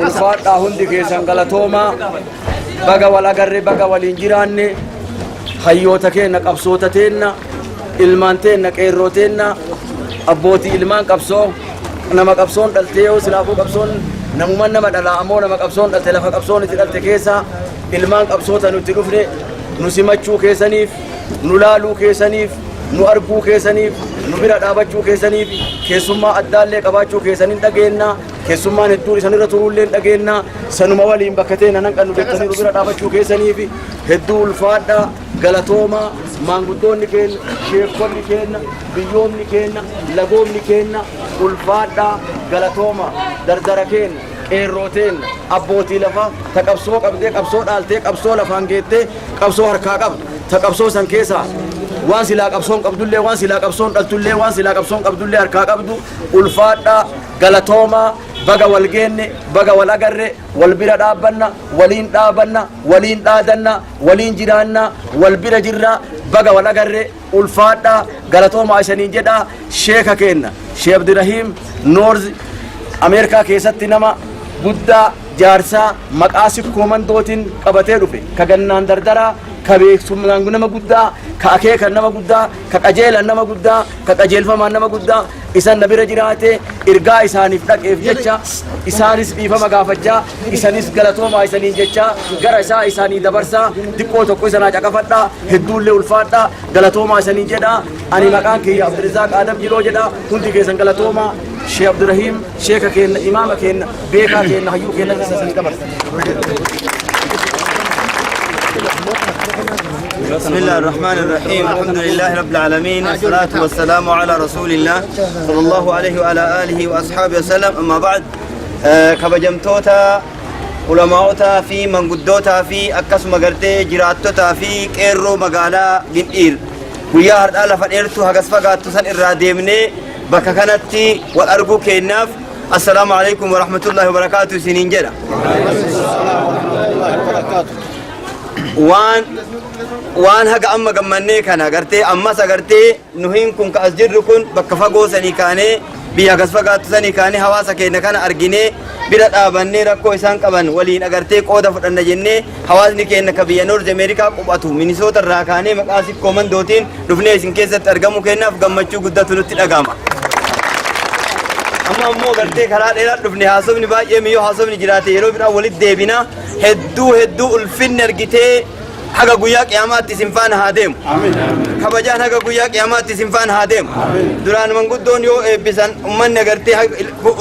ulfaadhaa hundi keessan galatoomaa baga wal agarre baga waliin jiraanne hayyoota keenna qabsoota teenna ilmaan teenna qeerroo teenna abbootii ilmaan qabsoo nama qabsoon dhaltee yoo silaafuu qabsoon namuman nama dhalaa ammoo nama qabsoon dhalte lafa qabsoon itti dhalte keessa ilmaan qabsoota nutti dhufne nu simachuu keessaniif nu laaluu keessaniif nu arguu keessaniif nu bira dhaabachuu keessaniif keessummaa addaallee qabaachuu keessaniin dhageenna keessummaan hedduun isanirra turuullee dhageenna sanuma waliin bakka ta'e nan qannu jettanii nu bira dhaabachuu keessaniif hedduu ulfaadhaa galatoomaa maanguddoonni keenya sheekonni keenya biyyoonni keenya lagoomni keenya ulfaadhaa galatoomaa dardara keenya qeerrooteen abbootii lafa ta qabsoo qabdee qabsoo dhaaltee qabsoo lafaan geettee qabsoo harkaa qabdu ta qabsoo san keessaa waan silaa qabsoon qabdullee waan silaa qabsoon dhaltullee waan silaa qabsoon qabdullee harkaa qabdu ulfaadhaa galatoomaa baga wal geenne baga wal agarre wal bira dhaabbanna waliin dhaabanna waliin dhaadanna waliin jiraanna wal bira jirra baga wal agarre ulfaadhaa galatoomaa isaniin jedhaa sheeka keenna Sheekh Abdirahim Noorz Ameerikaa keessatti nama guddaa jaarsaa maqaa sikkoommandootiin qabatee dhufe ka gannaan dardaraa ka beeksummaan nama guddaa ka akeekan nama guddaa ka qajeelan nama guddaa ka qajeelfamaan nama guddaa isan na bira jiraate irgaa isaaniif dhaqeef jecha isaanis dhiifama gaafachaa isanis galatoomaa isaniin jecha gara isaa isaanii dabarsaa xiqqoo tokko isanaa caqafadhaa hedduullee ulfaadhaa galatoomaa isaniin jedhaa ani maqaan kiyya Abdirizaaq Adam Jiloo jedhaa hundi keessan galatoomaa Sheekh Abdirahim sheeka keenna imaama keenna beekaa keenna hayyuu keenna isanii dabarsa. بسم الله الرحمن الرحيم الحمد لله رب العالمين والصلاة والسلام على رسول الله صلى الله عليه وعلى آله وأصحابه وسلم أما بعد كبجمتوتا علماؤتا في منقدوتا في أكس مغرتي جراتوتا في كيرو مغالا جنئير ويا هرد آلا فنيرتو هكس فقاتو سن إراديمني بكا كانتي والأرقو كيناف السلام عليكم ورحمة الله وبركاته سنين جدا waan haga amma gammannee kana gartee ammas agartee nuhin kun ka as jirru kun bakka fagoo sanii kaanee biyya gas fagaattu sanii kaanee hawaasa keenya kana arginee bira dhaabannee rakkoo isaan qaban waliin agartee qooda fudhanna jennee hawaasni keenya ka biyya Noorz Ameerikaa qubatu Minisoota irraa kaanee maqaa sikkoommandootiin dhufnee isin keessatti argamu kennaaf gammachuu guddatu nutti dhagahama. amma ammoo gartee karaa dheeraa dhufne haasofni baay'ee miyyoo haasofni jiraate yeroo biraa walitti deebina hedduu ulfinni argitee haga guyyaa qiyaamaatti isin faana haa deemu kabajaan haga guyyaa qiyaamaatti isin faana haa deemu duraan manguddoon yoo eebbisan ummanni agartee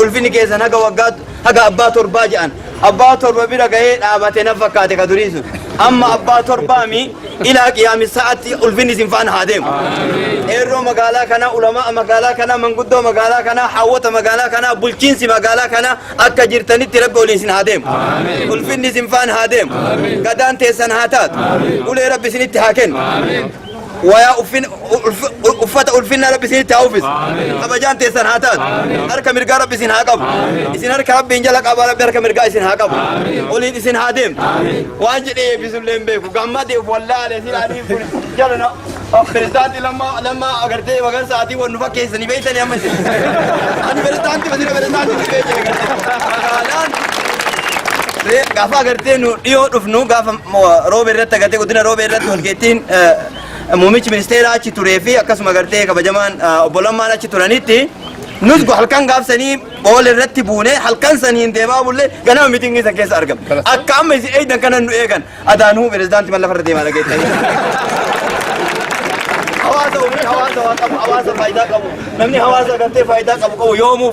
ulfinni keessan haga waggaa haga abbaa torbaa jedhan abbaa torba bira gahee dhaabate na fakkaate ka durii sun amma abbaa torbaami ilaa qiyaami sa'atti ulfinni isin faana haa deemu eerroo magaalaa kana ulamaa magaalaa kana manguddoo magaalaa kana hawwata magaalaa kana bulchiinsi magaalaa kana akka jirtanitti rabbi waliin isin haa deemu ulfinni isin faana haa deemu gadaan teessan haa taatu ulee rabbi isinitti haa kennu ويا أفت ألفنا ربي سين تأوفز أبجان تيسن هاتات أركب مرجع ربي سين هاكب إسين أركب ربي إنجلك أبا ربي أركب مرجع إسين هاكب ولين إسين هادم واجد إيه بيسولين بيكو قمّدي والله لسين عليهم جلنا بريستانتي لما أقرتي وقال ساعتي ونفكر إسني بيتني أمي أنا بريستانتي بدي بريستانتي بيتني قافا أقرتي نو يو رفنو قافا روبي رت أقرتي ودنا روبي رت والكتين موميش منستير أشي توريفي أكاسم أقرتي كبجمان أبولمان أشي تورانيتي نسقو حلقان قاف سني بول الرتبونه حلقان سنين ديما بوله غنا ميتينغ سكيس ارغم اكام ايدن كان نو ايغان ادانو بريزدانت مال فرد ديما لغيت حواسه فايده قبو نمني حواسه غرتي فايده قبو يومو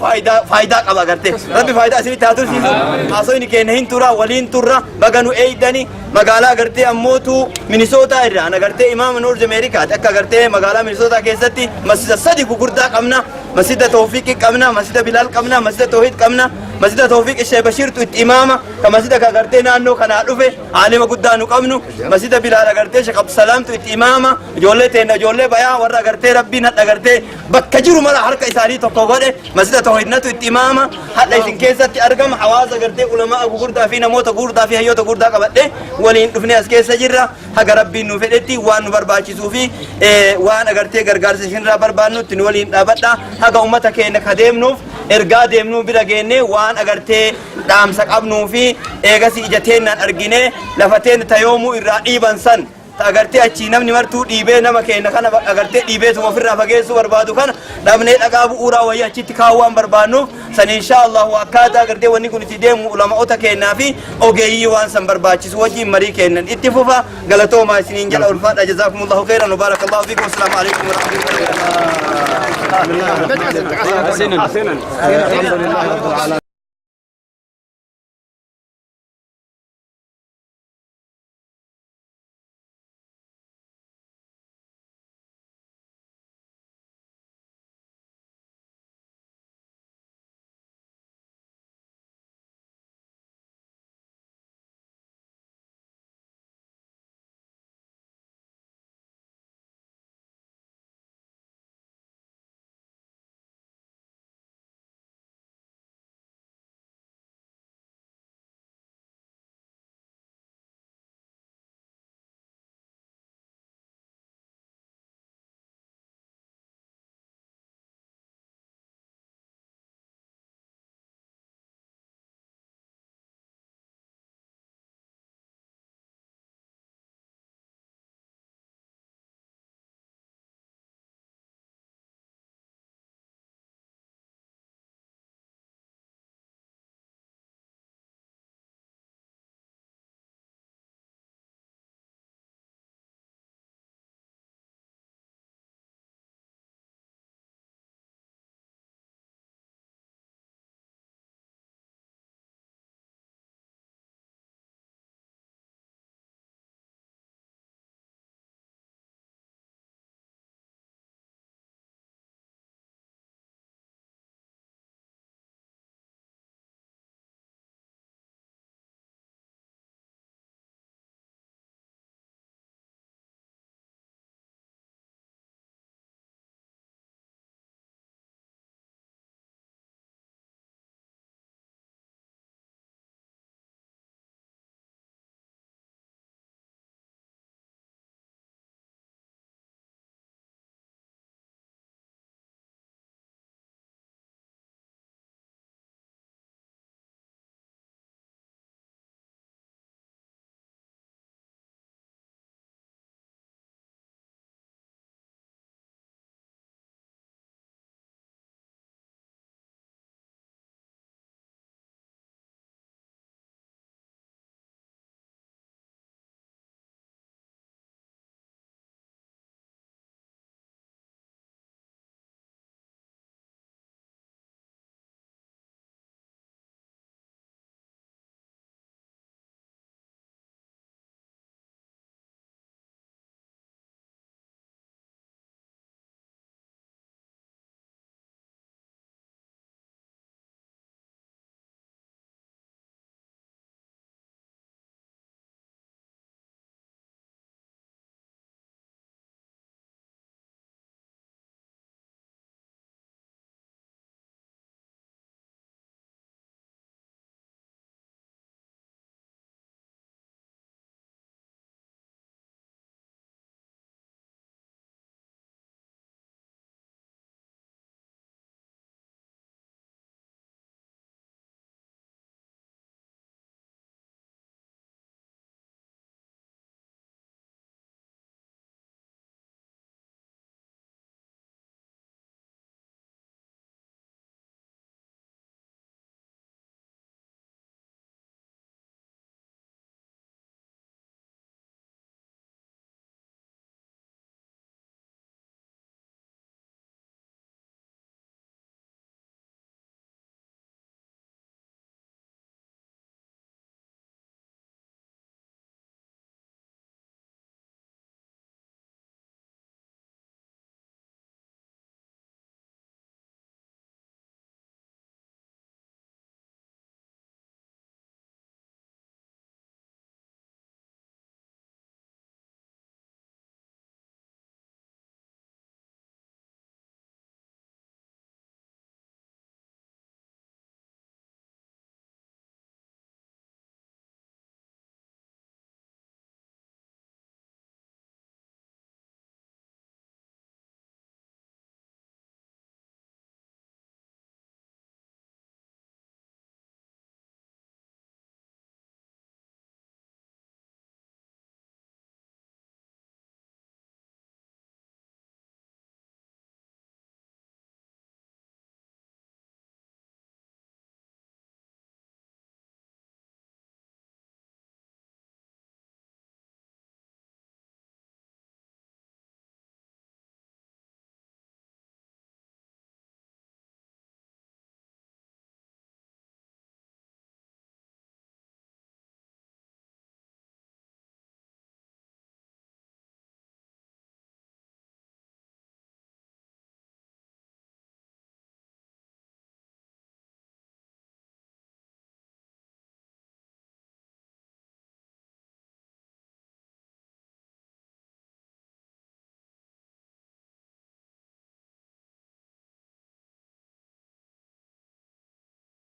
فايده قبا غرتي ربي فايده اسني تاتو سيسو اسوين كي نهين تورا ولين تورا بغنو ايدني مغالا غرتي اموتو مينيسوتا ايرا انا غرتي امام نورز امريكا اكا غرتي مغالا مينيسوتا كيستي مسجد صديق غردا قمنا مسجد توفيق قمنا مسجد بلال قمنا مسجد توحيد قمنا مسجد توفيق الشيخ بشير تو امامه كمسجد غرتي نانو كنا دفه عالم غدانو قمنو مسجد بلال غرتي شيخ عبد السلام تو امامه جولتين جوله بيا ورا غرتي ربي نت غرتي بكجرو ملا حركه اساري تو غده مسجد توحيد نتو امامه حد ليس كيستي ارغم حواز غرتي علماء غردا في نموت غردا في هيوت غردا قبده ولين دفني اسكيس جرا حق ربي نو فدتي وان برباچيسو في وان غرتي غرغارس شنرا بربانو تن ولين دابدا حق امته كين خديمنو ergaa deemnuu bira geenne waan agartee dhaamsa qabnuu fi eegasii ija teennaan argine lafa teen tayoomuu irraa dhiiban san agartee achi namni martuu dhiibee nama keenya kana agartee dhiibeetuma ofirraa fageessuu barbaadu kana dhabnee dhagaa bu'uuraa wayii achitti kaawwaan barbaannuuf san inshaa allahu akkaataa agartee wanni kun itti deemu ulama'oota keenyaa fi ogeeyyii waan san barbaachisu wajjiin marii kennan itti fufa galatoomaa isiniin jala ulfaadha jazaakumullahu khairan wabaarakallahu fiikum wassalaamu alaikum warahmatullahi wabarakatuh